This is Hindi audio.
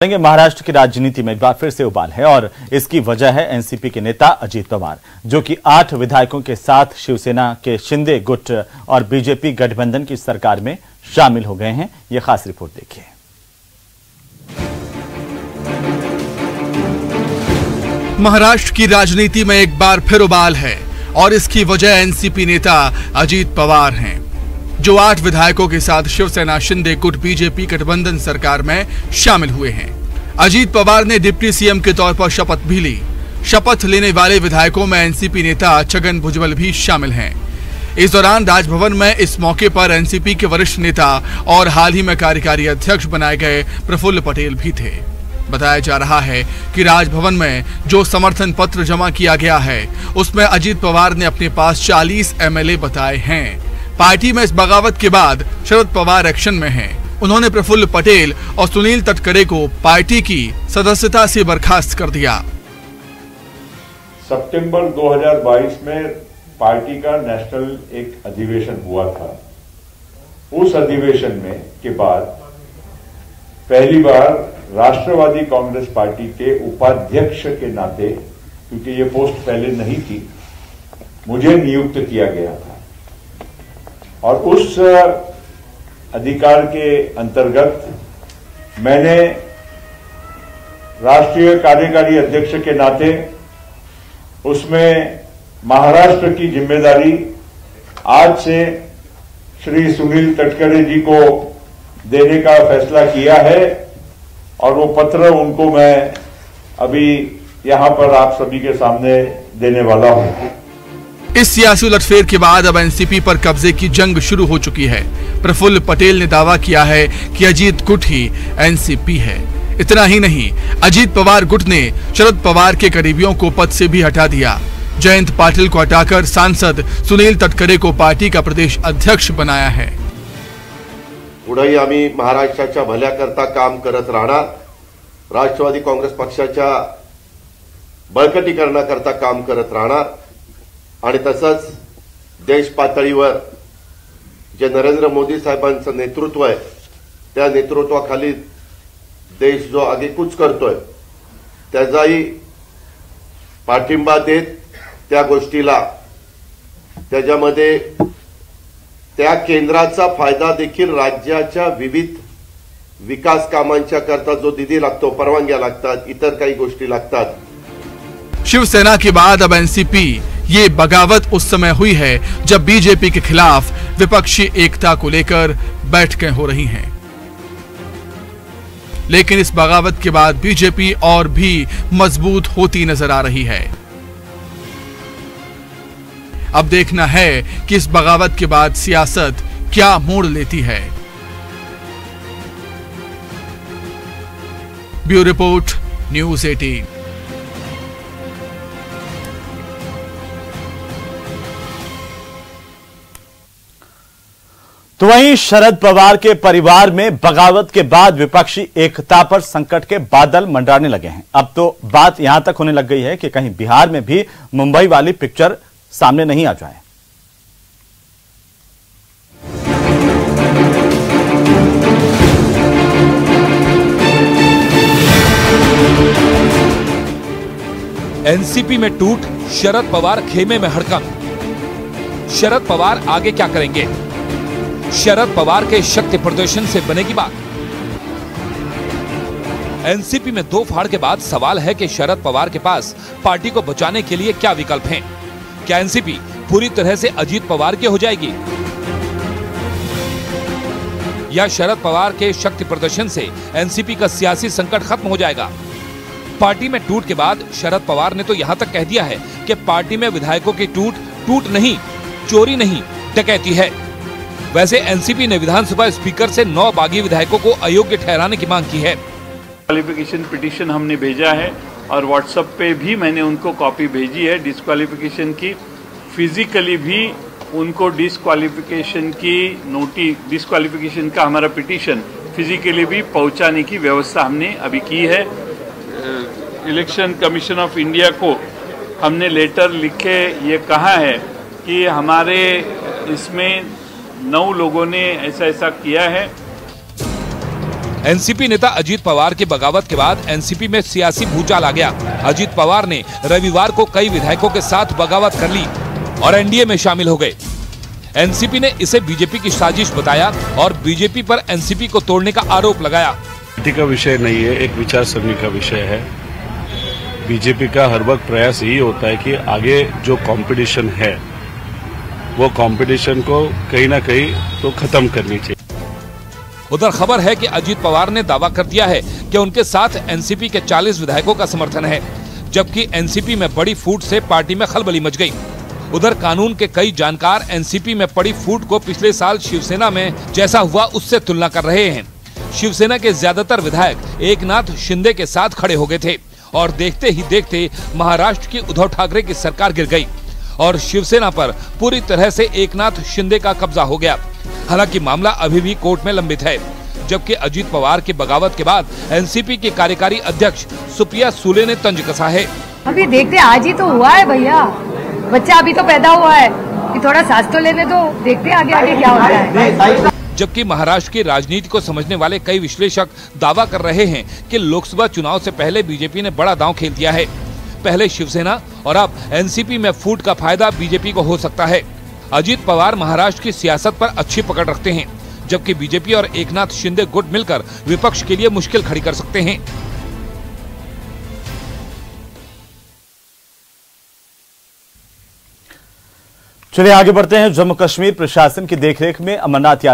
महाराष्ट्र की राजनीति में एक बार फिर से उबाल है और इसकी वजह है एनसीपी के नेता अजीत पवार, जो कि 8 विधायकों के साथ शिवसेना के शिंदे गुट और बीजेपी गठबंधन की सरकार में शामिल हो गए हैं। यह खास रिपोर्ट देखिए। महाराष्ट्र की राजनीति में एक बार फिर उबाल है और इसकी वजह एनसीपी नेता अजीत पवार हैं, जो 8 विधायकों के साथ शिवसेना शिंदे गुट बीजेपी गठबंधन सरकार में शामिल हुए हैं। अजीत पवार ने डिप्टी सीएम के तौर पर शपथ भी ली। शपथ लेने वाले विधायकों में एनसीपी नेता छगन भुजबल भी शामिल हैं। इस दौरान राजभवन में इस मौके पर एनसीपी के वरिष्ठ नेता और हाल ही में कार्यकारी अध्यक्ष बनाए गए प्रफुल्ल पटेल भी थे। बताया जा रहा है कि राजभवन में जो समर्थन पत्र जमा किया गया है, उसमें अजीत पवार ने अपने पास 40 एमएलए बताए हैं। पार्टी में इस बगावत के बाद शरद पवार एक्शन में हैं। उन्होंने प्रफुल्ल पटेल और सुनील तटकरे को पार्टी की सदस्यता से बर्खास्त कर दिया। सितंबर 2022 में पार्टी का नेशनल एक अधिवेशन हुआ था। उस अधिवेशन में के बाद पहली बार राष्ट्रवादी कांग्रेस पार्टी के उपाध्यक्ष के नाते, क्योंकि ये पोस्ट पहले नहीं थी, मुझे नियुक्त किया गया था और उस अधिकार के अंतर्गत मैंने राष्ट्रीय कार्यकारी अध्यक्ष के नाते उसमें महाराष्ट्र की जिम्मेदारी आज से श्री सुनील तटकरे जी को देने का फैसला किया है और वो पत्र उनको मैं अभी यहां पर आप सभी के सामने देने वाला हूं। इस सियासी उलटफेर के बाद अब एनसीपी पर कब्जे की जंग शुरू हो चुकी है। प्रफुल्ल पटेल ने दावा किया है कि अजीत गुट ही एनसीपी है। इतना ही नहीं, अजीत पवार गुट ने शरद पवार के करीबियों को पद से भी हटा दिया। जयंत पाटिल को हटाकर सांसद सुनील तटकरे को पार्टी का प्रदेश अध्यक्ष बनाया है। पुढेही आम्ही महाराष्ट्राच्या भल्याकरता काम करत राहणार, राष्ट्रवादी काँग्रेस पक्षाच्या बळकटीकरणाकरता काम करत राहणार आणि तसंच देश पातळीवर जे नरेंद्र मोदी साहेबांचं नेतृत्व आहे, त्या नेतृत्वाखाली देश जो आगेकूच करतोय त्याचाही पाठिंबा देत त्या गोष्टीला, त्याच्यामध्ये त्या केंद्राचा फायदा देखील राज्याच्या विविध विकास कामांच्या करता जो निधी लागतो, परवानग्या लागतात, इतर काही गोष्टी लागतात। शिवसेना के बाद अब एनसीपी, ये बगावत उस समय हुई है जब बीजेपी के खिलाफ विपक्षी एकता को लेकर बैठकें हो रही हैं। लेकिन इस बगावत के बाद बीजेपी और भी मजबूत होती नजर आ रही है। अब देखना है कि इस बगावत के बाद सियासत क्या मोड़ लेती है। Bureau report, news 18। तो वहीं शरद पवार के परिवार में बगावत के बाद विपक्षी एकता पर संकट के बादल मंडराने लगे हैं। अब तो बात यहां तक होने लग गई है कि कहीं बिहार में भी मुंबई वाली पिक्चर सामने नहीं आ जाए। एनसीपी में टूट, शरद पवार खेमे में हड़कंप। शरद पवार आगे क्या करेंगे? शरद पवार के शक्ति प्रदर्शन से बनेगी बात। एनसीपी में 2 फाड़ के बाद सवाल है कि शरद पवार के पास पार्टी को बचाने के लिए क्या विकल्प हैं? क्या एनसीपी पूरी तरह से अजीत पवार की हो जाएगी या शरद पवार के शक्ति प्रदर्शन से एनसीपी का सियासी संकट खत्म हो जाएगा? पार्टी में टूट के बाद शरद पवार ने तो यहां तक कह दिया है कि पार्टी में विधायकों की टूट नहीं, चोरी नहीं, डकैती है। वैसे एनसीपी ने विधानसभा स्पीकर से 9 बागी विधायकों को अयोग्य ठहराने की मांग की है। डिस्क्वालिफिकेशन पिटीशन हमने भेजा है और व्हाट्सएप पे भी मैंने उनको कॉपी भेजी है डिस्क्वालिफिकेशन की। फिजिकली भी उनको डिस्क्वालिफिकेशन का हमारा पिटीशन फिजिकली भी पहुंचाने की व्यवस्था हमने अभी की है। इलेक्शन कमीशन ऑफ इंडिया को हमने लेटर लिख के ये कहा है कि हमारे इसमें 9 लोगों ने ऐसा किया है। एनसीपी नेता अजीत पवार की बगावत के बाद एनसीपी में सियासी भूचाल आ गया। अजीत पवार ने रविवार को कई विधायकों के साथ बगावत कर ली और एनडीए में शामिल हो गए। एनसीपी ने इसे बीजेपी की साजिश बताया और बीजेपी पर एनसीपी को तोड़ने का आरोप लगाया। पार्टी का विषय नहीं है, एक विचारसरणी का विषय है। बीजेपी का हर वक्त प्रयास यही होता है कि आगे जो कंपटीशन है वो कंपटीशन को कहीं ना कहीं तो खत्म करनी चाहिए। उधर खबर है कि अजीत पवार ने दावा कर दिया है कि उनके साथ एनसीपी के 40 विधायकों का समर्थन है, जबकि एनसीपी में बड़ी फूट से पार्टी में खलबली मच गई। उधर कानून के कई जानकार एनसीपी में पड़ी फूट को पिछले साल शिवसेना में जैसा हुआ उससे तुलना कर रहे हैं। शिवसेना के ज्यादातर विधायक एकनाथ शिंदे के साथ खड़े हो गए थे और देखते ही देखते महाराष्ट्र की उद्धव ठाकरे की सरकार गिर गई और शिवसेना पर पूरी तरह से एकनाथ शिंदे का कब्जा हो गया। हालांकि मामला अभी भी कोर्ट में लंबित है, जबकि अजीत पवार की बगावत के बाद एनसीपी की कार्यकारी अध्यक्ष सुप्रिया सुले ने तंज कसा है। अभी देखते, आज ही तो हुआ है भैया, बच्चा अभी तो पैदा हुआ है कि थोड़ा सांस तो लेने दो, देखते आगे आगे क्या होता है। जबकि महाराष्ट्र की राजनीति को समझने वाले कई विश्लेषक दावा कर रहे हैं कि लोकसभा चुनाव से पहले बीजेपी ने बड़ा दांव खेल दिया है। पहले शिवसेना और अब एनसीपी में फूट का फायदा बीजेपी को हो सकता है। अजीत पवार महाराष्ट्र की सियासत पर अच्छी पकड़ रखते हैं, जबकि बीजेपी और एकनाथ शिंदे गुट मिलकर विपक्ष के लिए मुश्किल खड़ी कर सकते हैं। चलिए आगे बढ़ते हैं। जम्मू कश्मीर प्रशासन की देखरेख में अमरनाथ यात्रा